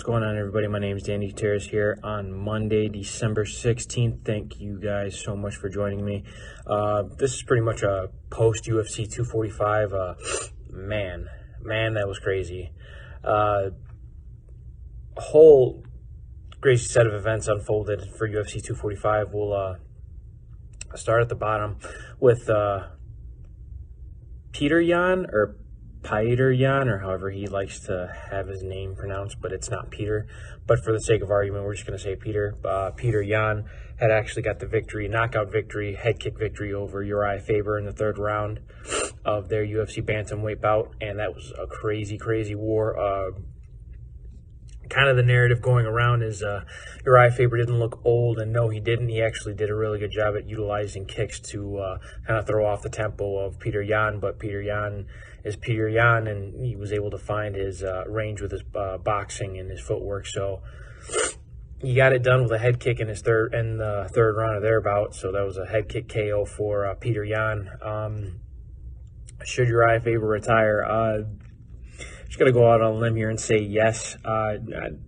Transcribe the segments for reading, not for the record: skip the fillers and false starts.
What's going on, everybody? My name is Danny Gutierrez here on Monday, December 16th. Thank you guys so much for joining me. This is pretty much a post-UFC 245. Man, that was crazy. A whole crazy set of events unfolded for UFC 245. We'll start at the bottom with Petr Yan, or Petr Yan, or however he likes to have his name pronounced, but it's not Peter. But for the sake of argument, we're just going to say Peter. Petr Yan had actually got the victory, knockout victory, head kick victory over Uriah Faber in the third round of their UFC bantamweight bout, and that was a crazy, crazy war. Kind of the narrative going around is Uriah Faber didn't look old, and no, he didn't. He actually did a really good job at utilizing kicks to kind of throw off the tempo of Petr Yan, but Petr Yan is Petr Yan, and he was able to find his range with his boxing and his footwork. So he got it done with a head kick in the third round of their bout. So that was a head kick KO for Petr Yan. Should Uriah Faber retire? Just got to go out on a limb here and say yes. I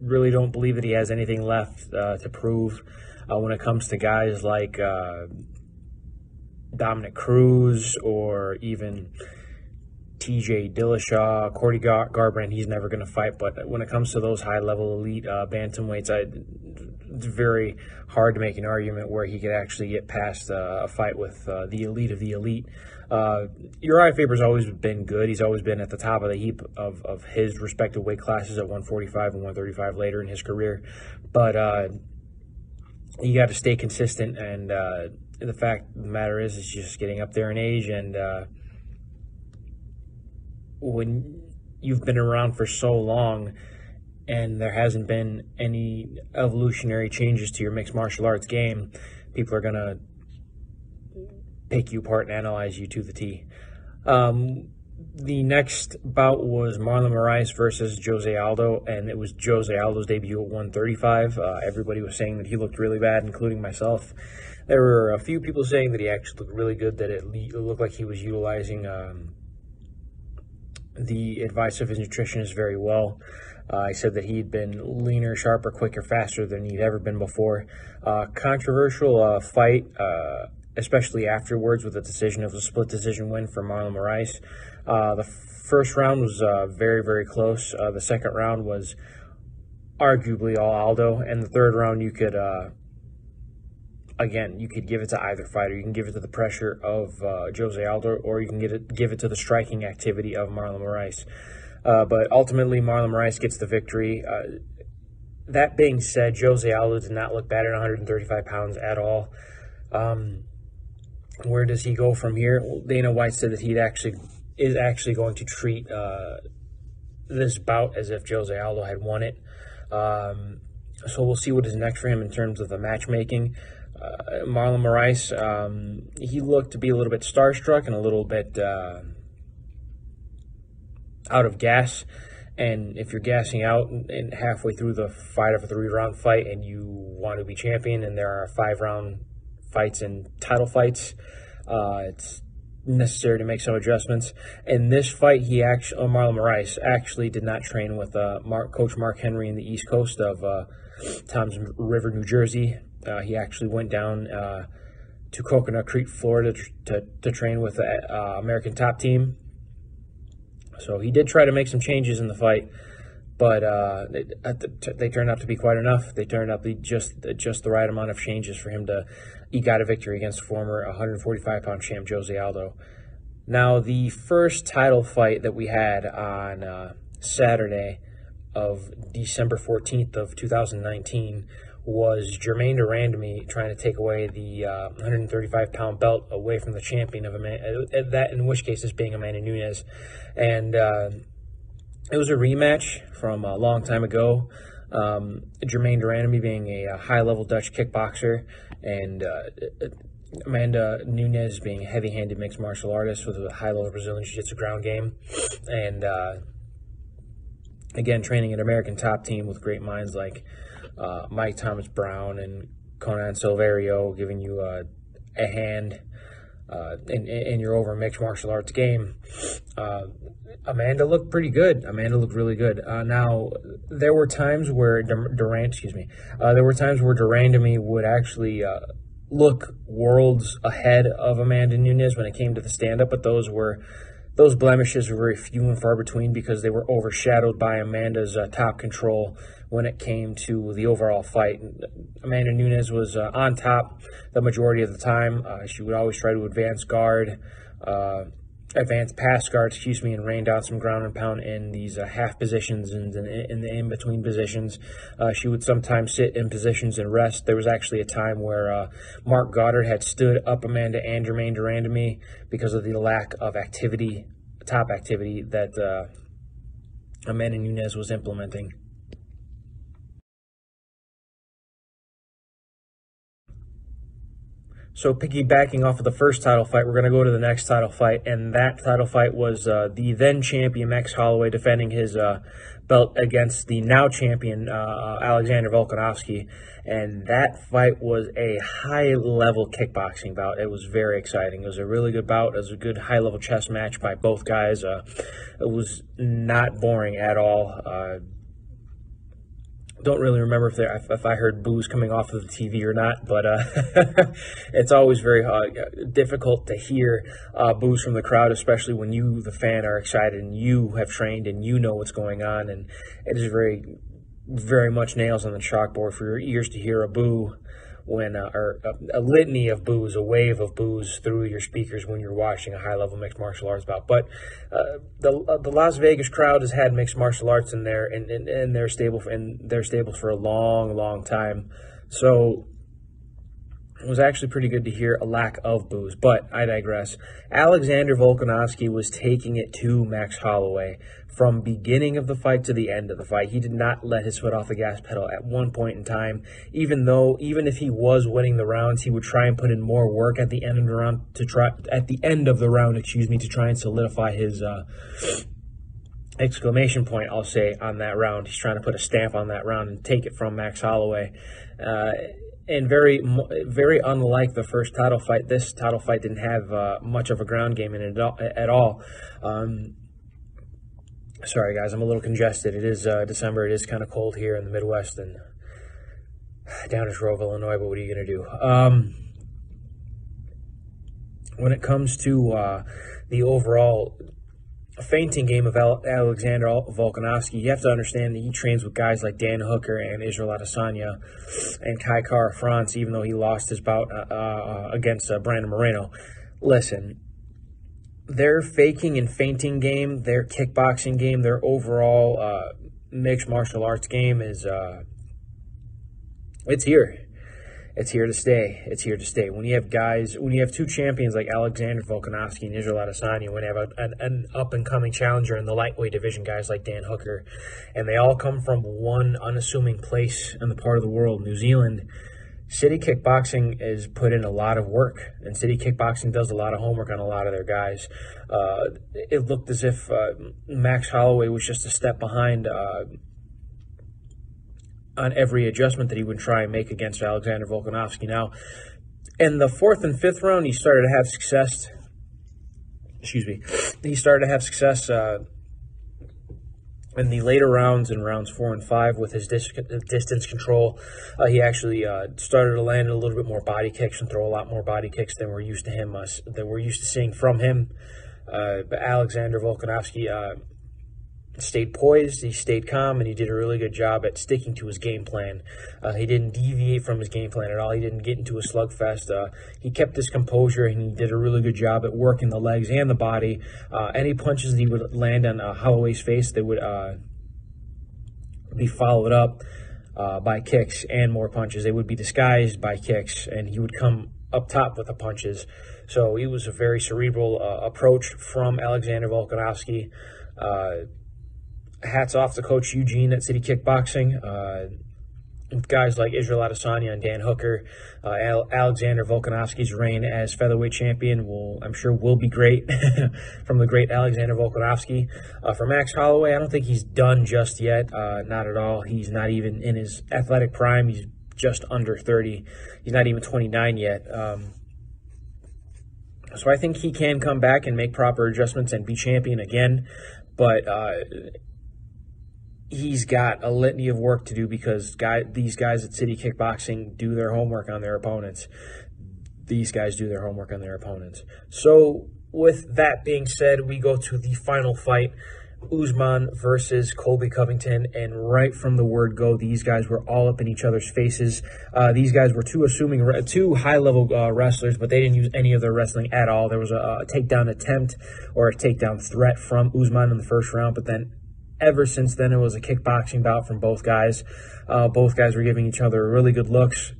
really don't believe that he has anything left to prove when it comes to guys like Dominic Cruz or even TJ Dillashaw, Cody Garbrandt. He's never going to fight, but when it comes to those high-level elite bantamweights, it's very hard to make an argument where he could actually get past a fight with the elite of the elite. Uriah Faber's always been good. He's always been at the top of the heap of his respective weight classes at 145 and 135 later in his career. But you got to stay consistent, and the fact of the matter is he's just getting up there in age, and when you've been around for so long and there hasn't been any evolutionary changes to your mixed martial arts game, people are going to pick you apart and analyze you to the T. The next bout was Marlon Moraes versus Jose Aldo, and it was Jose Aldo's debut at 135. Everybody was saying that he looked really bad, including myself. There were a few people saying that he actually looked really good, that it looked like he was utilizing the advice of his nutritionist very well. He said that he'd been leaner, sharper, quicker, faster than he'd ever been before. Controversial fight, especially afterwards, with the decision. It was a split decision win for Marlon Moraes. The first round was very, very close. The second round was arguably all Aldo, and the third round you could give it to either fighter. You can give it to the pressure of Jose Aldo, or you can give it to the striking activity of Marlon Moraes. But ultimately, Marlon Moraes gets the victory. That being said, Jose Aldo did not look bad at 135 pounds at all. Where does he go from here? Well, Dana White said that he is actually going to treat this bout as if Jose Aldo had won it. So we'll see what is next for him in terms of the matchmaking. Marlon Moraes, he looked to be a little bit starstruck and a little bit out of gas. And if you're gassing out and halfway through the fight of a 3-round fight and you want to be champion, and there are 5-round fights and title fights, it's necessary to make some adjustments. In this fight, Marlon Moraes actually did not train with Coach Mark Henry in the East Coast of Toms River, New Jersey. He actually went down to Coconut Creek, Florida to train with the American Top Team. So he did try to make some changes in the fight, but they turned out to be quite enough. They turned out to be just the right amount of changes for him to eke out a victory against former 145-pound champ Jose Aldo. Now, the first title fight that we had on Saturday of December 14th of 2019 was Germaine de Randamie trying to take away the 135-pound belt away from the champion of that, in which case is being Amanda Nunes. And it was a rematch from a long time ago. Germaine de Randamie being a high-level Dutch kickboxer, and Amanda Nunes being a heavy-handed mixed martial artist with a high-level Brazilian Jiu-Jitsu ground game. And again, training an American Top Team with great minds like Mike Thomas Brown and Conan Silverio giving you a hand. and you're over a mixed martial arts game, Amanda looked pretty good. Amanda looked really good. Now, there were times where there were times where Durandamy would actually look worlds ahead of Amanda Nunes when it came to the stand-up, but those blemishes were very few and far between because they were overshadowed by Amanda's top control when it came to the overall fight. Amanda Nunes was on top the majority of the time. She would always try to advance pass guard, and rain down some ground and pound in these half positions and in the in-between positions. She would sometimes sit in positions and rest. There was actually a time where Mark Goddard had stood up Amanda and Jermaine Durandamy because of the lack of top activity that Amanda Nunes was implementing. So piggybacking off of the first title fight, we're going to go to the next title fight, and that title fight was the then champion Max Holloway defending his belt against the now champion Alexander Volkanovski, and that fight was a high-level kickboxing bout. It was very exciting. It was a really good bout. It was a good high-level chess match by both guys. It was not boring at all. Don't really remember if I heard boos coming off of the TV or not, but it's always very difficult to hear boos from the crowd, especially when you, the fan, are excited and you have trained and you know what's going on. And it is very, very much nails on the chalkboard for your ears to hear a boo when or a litany of boos, a wave of boos through your speakers when you're watching a high-level mixed martial arts bout. But the Las Vegas crowd has had mixed martial arts in their stables for a long, long time. So it was actually pretty good to hear a lack of boos, but I digress. Alexander Volkanovski was taking it to Max Holloway from beginning of the fight to the end of the fight. He did not let his foot off the gas pedal at one point in time. Even if he was winning the rounds, he would try and put in more work at the end of the round to try and solidify his exclamation point, I'll say, on that round. He's trying to put a stamp on that round and take it from Max Holloway. And very, very unlike the first title fight, this title fight didn't have much of a ground game in it at all. Sorry, guys, I'm a little congested. It is December. It is kind of cold here in the Midwest and down in Grove, Illinois, but what are you going to do? When it comes to the overall feinting game of Alexander Volkanovski, you have to understand that he trains with guys like Dan Hooker and Israel Adesanya and Kai Kara France, even though he lost his bout against Brandon Moreno. Listen, their faking and feinting game, their kickboxing game, their overall mixed martial arts game is it's here. It's here to stay. It's here to stay. When you have two champions like Alexander Volkanovski and Israel Adesanya, when you have an up-and-coming challenger in the lightweight division, guys like Dan Hooker, and they all come from one unassuming place in the part of the world, New Zealand, City Kickboxing is put in a lot of work, and City Kickboxing does a lot of homework on a lot of their guys. It looked as if Max Holloway was just a step behind on every adjustment that he would try and make against Alexander Volkanovski. Now, in the fourth and fifth round, he started to have success. He started to have success in the later rounds, in rounds 4 and 5, with his distance control. He actually started to land a little bit more body kicks and throw a lot more body kicks than we're used to seeing from him. But Alexander Volkanovski stayed poised, he stayed calm, and he did a really good job at sticking to his game plan. He didn't deviate from his game plan at all. He didn't get into a slugfest. He kept his composure, and he did a really good job at working the legs and the body. Any punches that he would land on Holloway's face, they would be followed up by kicks and more punches. They would be disguised by kicks, and he would come up top with the punches. So it was a very cerebral approach from Alexander Volkanovski. Hats off to Coach Eugene at City Kickboxing. Guys like Israel Adesanya and Dan Hooker. Alexander Volkanovski's reign as featherweight champion I'm sure will be great from the great Alexander Volkanovski. For Max Holloway, I don't think he's done just yet. Not at all. He's not even in his athletic prime. He's just under 30. He's not even 29 yet. So I think he can come back and make proper adjustments and be champion again. But he's got a litany of work to do because these guys at City Kickboxing do their homework on their opponents. These guys do their homework on their opponents. So with that being said, we go to the final fight, Usman versus Colby Covington, and right from the word go, these guys were all up in each other's faces. These guys were two high-level wrestlers, but they didn't use any of their wrestling at all. There was a takedown attempt or a takedown threat from Usman in the first round, but then ever since then, it was a kickboxing bout from both guys. Both guys were giving each other really good looks.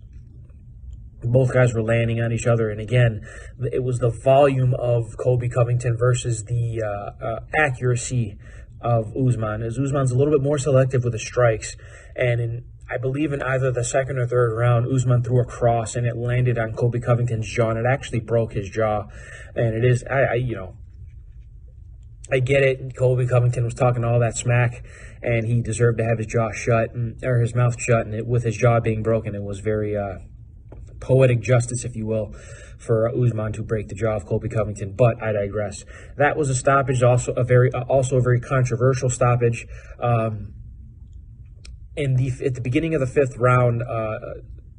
Both guys were landing on each other. And again, it was the volume of Colby Covington versus the accuracy of Usman. As Usman's a little bit more selective with his strikes. And I believe in either the second or third round, Usman threw a cross and it landed on Colby Covington's jaw. And it actually broke his jaw. And it is, I get it. Colby Covington was talking all that smack, and he deserved to have his jaw shut, or his mouth shut, and with his jaw being broken, it was very poetic justice, if you will, for Usman to break the jaw of Colby Covington. But I digress. That was a stoppage, also a very controversial stoppage. At the beginning of the fifth round,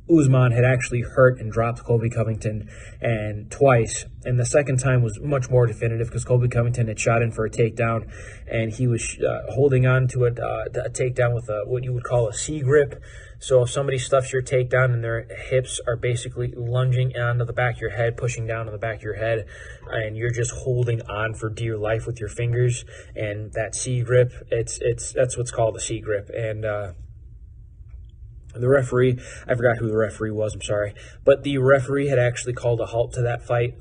Usman had actually hurt and dropped Colby Covington and twice, and the second time was much more definitive because Colby Covington had shot in for a takedown, and he was holding on to a takedown with what you would call a C grip. So if somebody stuffs your takedown and their hips are basically lunging onto the back of your head, pushing down on the back of your head, and you're just holding on for dear life with your fingers, and that C grip, that's what's called a C grip. And the referee, I forgot who the referee was, I'm sorry, but the referee had actually called a halt to that fight,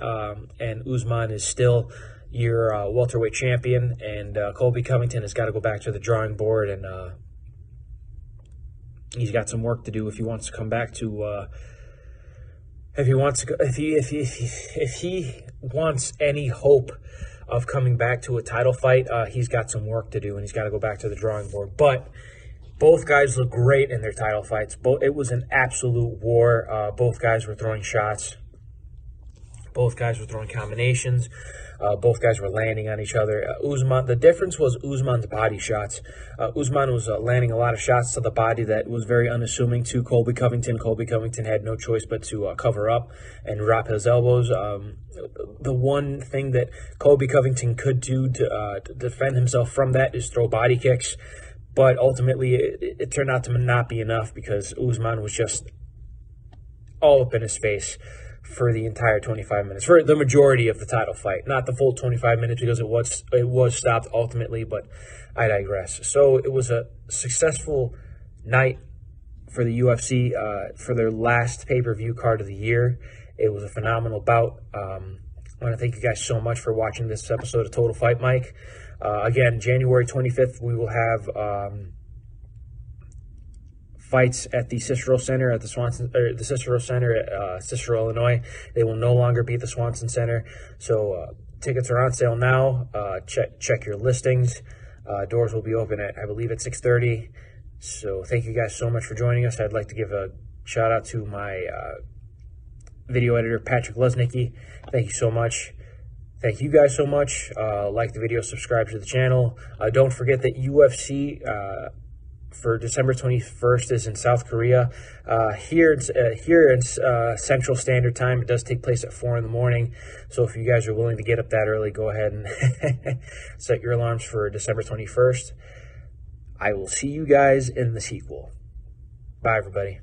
and Usman is still your welterweight champion, and Colby Covington has got to go back to the drawing board, and he's got some work to do if he wants to come back to, if he wants any hope of coming back to a title fight, he's got some work to do, and he's got to go back to the drawing board. But both guys look great in their title fights. It was an absolute war. Both guys were throwing shots. Both guys were throwing combinations. Both guys were landing on each other. Usman, the difference was Usman's body shots. Usman was landing a lot of shots to the body that was very unassuming to Colby Covington. Colby Covington had no choice but to cover up and drop his elbows. The one thing that Colby Covington could do to defend himself from that is throw body kicks. But ultimately, it turned out to not be enough because Usman was just all up in his face for the entire 25 minutes, for the majority of the title fight. Not the full 25 minutes because it was stopped ultimately, but I digress. So it was a successful night for the UFC for their last pay-per-view card of the year. It was a phenomenal bout. I want to thank you guys so much for watching this episode of Total Fight Mike. Again, January 25th, we will have fights at the Cicero Center at the Cicero Center at Cicero, Illinois. They will no longer be at the Swanson Center. So tickets are on sale now. Check your listings. Doors will be open at, I believe, at 6:30. So thank you guys so much for joining us. I'd like to give a shout out to my video editor, Patrick Lesnicki. Thank you so much. Thank you guys so much. Like the video, subscribe to the channel. Don't forget that UFC for December 21st is in South Korea. Here in Central Standard Time, it does take place at 4 in the morning. So if you guys are willing to get up that early, go ahead and set your alarms for December 21st. I will see you guys in the sequel. Bye, everybody.